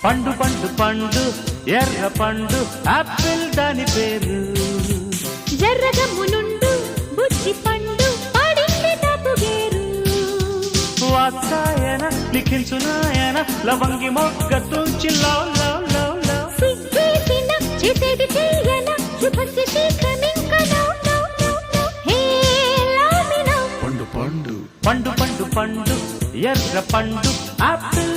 పండు పండు పండు ఎర్ర పండు ఆపిల్ దాని పేరు. జర్రగమ్మునుండు బుజ్జి పండు పడింది తప్పుగేరు. వాత్సాయన లిఖించునాయన లవంగి మొగ్గ తుంచి లవ్ లవ్ లవ్ లవ్. సిగ్గేసిన చేసేది చెయ్యన శుభస్య శీఘ్రమింక నౌ నౌ నౌ నౌ. హే లామినౌ. పండు పండు పండు పండు పండు ఎర్ర పండు ఆపిల్